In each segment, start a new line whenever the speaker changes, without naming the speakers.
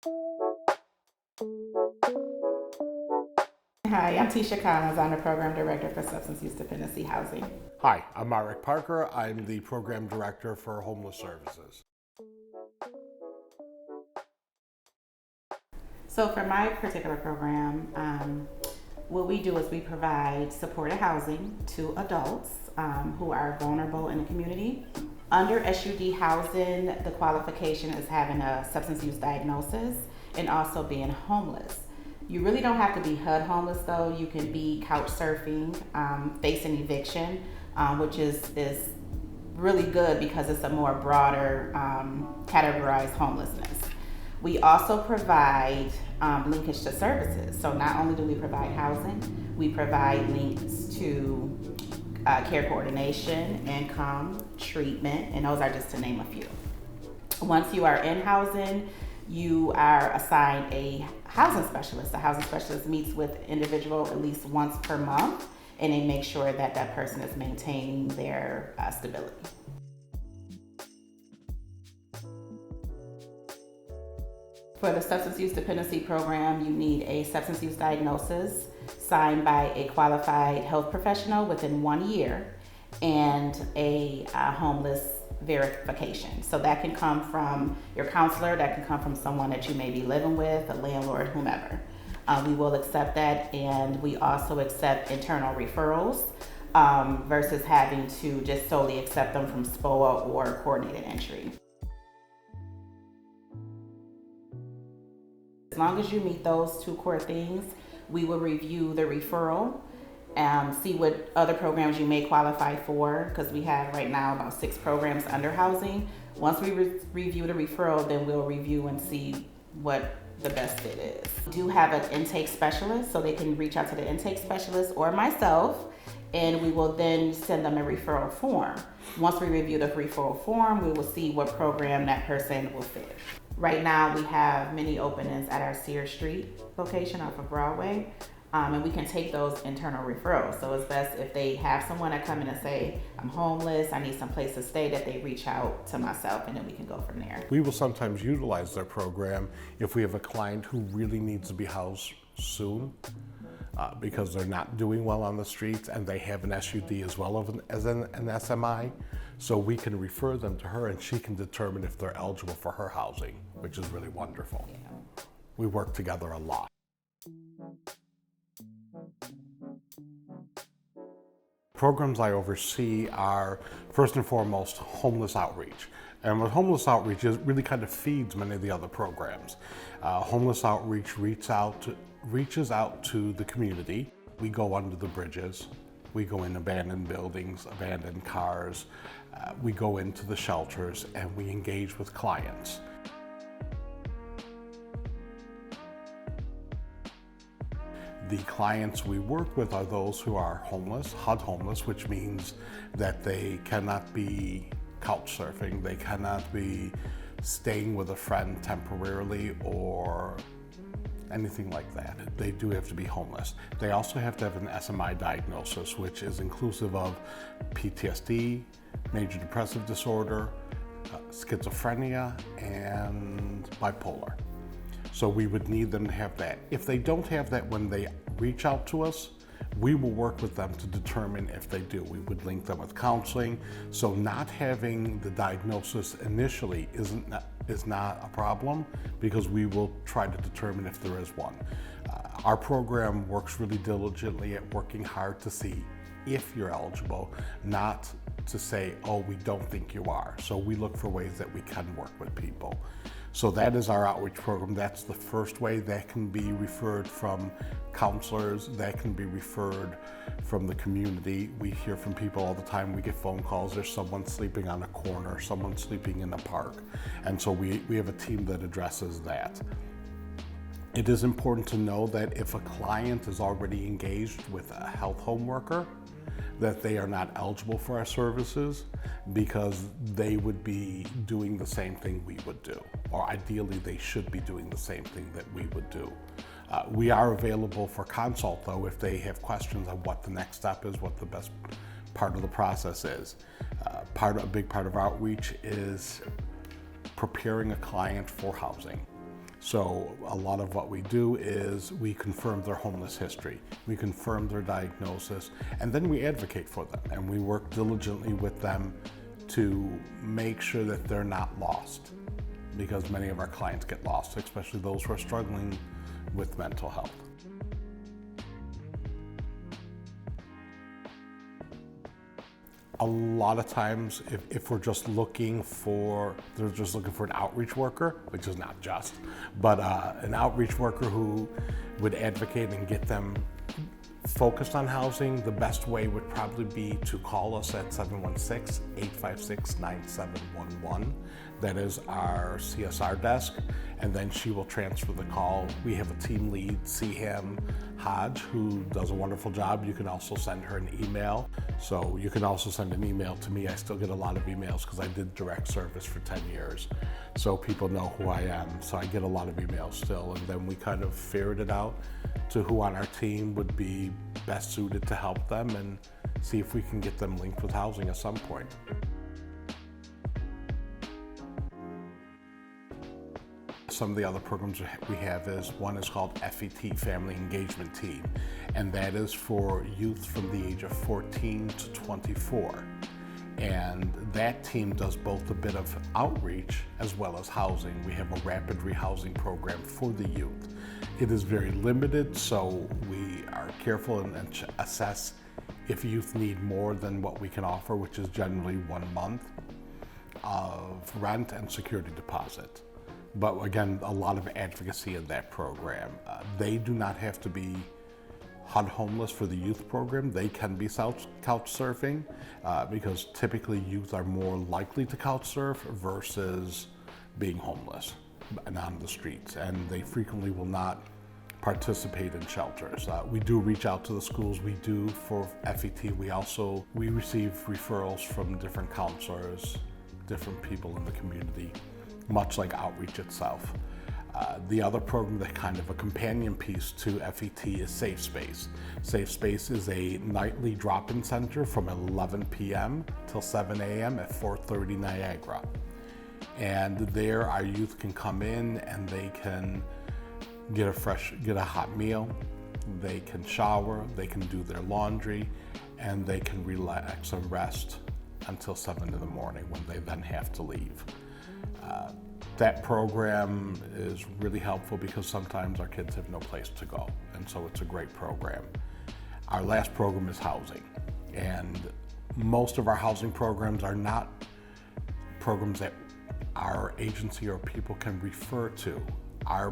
Hi, I'm Tisha Collins. I'm the Program Director for Substance Use Dependency Housing.
Hi, I'm Marek Parker. I'm the Program Director for Homeless Services.
So for my particular program, what we do is we provide supported housing to adults who are vulnerable in the community. Under SUD housing, the qualification is having a substance use diagnosis and also being homeless. You really don't have to be HUD homeless though. You can be couch surfing, facing eviction, which is really good because it's a more broader categorized homelessness. We also provide linkage to services. So not only do we provide housing, we provide links to care coordination, income, treatment, and those are just to name a few. Once you are in housing, you are assigned a housing specialist. The housing specialist meets with individual at least once per month, and they make sure that that person is maintaining their stability. For the substance use dependency program, you need a substance use diagnosis signed by a qualified health professional within 1 year and a homeless verification. So that can come from your counselor, that can come from someone that you may be living with, a landlord, whomever. We will accept that, and we also accept internal referrals versus having to just solely accept them from SPOA or coordinated entry. As long as you meet those two core things, we will review the referral, see what other programs you may qualify for, because we have right now about 6 programs under housing. Once we review the referral, then we'll review and see what the best fit is. We do have an intake specialist, so they can reach out to the intake specialist or myself, and we will then send them a referral form. Once we review the referral form, we will see what program that person will fit. Right now, we have many openings at our Sears Street location off of Broadway, and we can take those internal referrals. So it's best if they have someone that come in and say, I'm homeless, I need some place to stay, that they reach out to myself, and then we can go from there.
We will sometimes utilize their program if we have a client who really needs to be housed soon because they're not doing well on the streets and they have an SUD as well as an SMI. So we can refer them to her and she can determine if they're eligible for her housing, which is really wonderful. Yeah. We work together a lot. Programs I oversee are first and foremost homeless outreach. And with homeless outreach, it really kind of feeds many of the other programs. Homeless outreach reaches out to the community. We go under the bridges. We go in abandoned buildings, abandoned cars. We go into the shelters and we engage with clients. The clients we work with are those who are homeless, HUD homeless, which means that they cannot be couch surfing, they cannot be staying with a friend temporarily or anything like that. They do have to be homeless. They also have to have an SMI diagnosis, which is inclusive of PTSD, major depressive disorder, schizophrenia, and bipolar. So we would need them to have that. If they don't have that when they reach out to us, we will work with them to determine if they do. We would link them with counseling. So not having the diagnosis initially is not a problem because we will try to determine if there is one. Our program works really diligently at working hard to see if you're eligible, not to say, oh, we don't think you are. So we look for ways that we can work with people. So that is our outreach program. That's the first way. That can be referred from counselors. That can be referred from the community. We hear from people all the time. We get phone calls. There's someone sleeping on a corner, someone sleeping in a park. And so we have a team that addresses that. It is important to know that if a client is already engaged with a health home worker, that they are not eligible for our services because they would be doing the same thing we would do, or ideally they should be doing the same thing that we would do. We are available for consult though if they have questions on what the next step is, what the best part of the process is. A big part of outreach is preparing a client for housing. So a lot of what we do is we confirm their homeless history, we confirm their diagnosis, and then we advocate for them, and we work diligently with them to make sure that they're not lost, because many of our clients get lost, especially those who are struggling with mental health. A lot of times, if we're just looking for, they're just looking for an outreach worker, which is not just, but an outreach worker who would advocate and get them focused on housing, the best way would probably be to call us at 716-856-9711. That is our CSR desk, and then she will transfer the call. We have a team lead, Siham Hodge, who does a wonderful job. You can also send her an email. So you can also send an email to me. I still get a lot of emails because I did direct service for 10 years. So people know who I am. So I get a lot of emails still. And then we kind of ferret it out to who on our team would be best suited to help them and see if we can get them linked with housing at some point. Some of the other programs we have is, one is called FET, Family Engagement Team, and that is for youth from the age of 14 to 24. And that team does both a bit of outreach as well as housing. We have a rapid rehousing program for the youth. It is very limited, so we are careful and assess if youth need more than what we can offer, which is generally 1 month of rent and security deposit. But again, a lot of advocacy in that program. They do not have to be HUD homeless for the youth program. They can be couch surfing because typically youth are more likely to couch surf versus being homeless and on the streets. And they frequently will not participate in shelters. We do reach out to the schools. We do for FET. We receive referrals from different counselors, different people in the community, much like outreach itself. The other program that kind of a companion piece to FET is Safe Space. Safe Space is a nightly drop-in center from 11 p.m. till 7 a.m. at 430 Niagara. And there our youth can come in and they can get a hot meal, they can shower, they can do their laundry, and they can relax and rest until 7 in the morning when they then have to leave. That program is really helpful because sometimes our kids have no place to go, and so it's a great program. Our last program is housing, and most of our housing programs are not programs that our agency or people can refer to.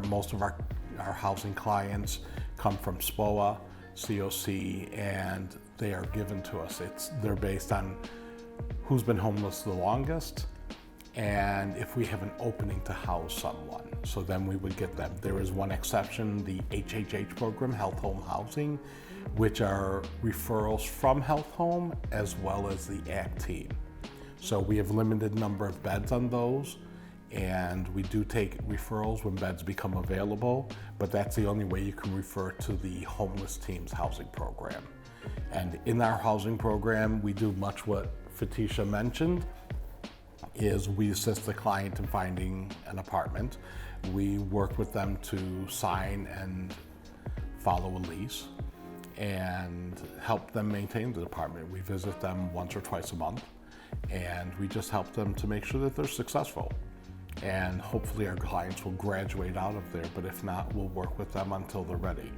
Most of our housing clients come from SPOA, COC, and they are given to us. They're based on who's been homeless the longest, and if we have an opening to house someone, so then we would get them. There is one exception, the HHH program, Health Home Housing, which are referrals from Health Home as well as the ACT team. So we have limited number of beds on those, and we do take referrals when beds become available, but that's the only way you can refer to the homeless team's housing program. And in our housing program, we do much what Fatisha mentioned, is we assist the client in finding an apartment. We work with them to sign and follow a lease and help them maintain the apartment. We visit them once or twice a month, and we just help them to make sure that they're successful. And hopefully our clients will graduate out of there, but if not, we'll work with them until they're ready.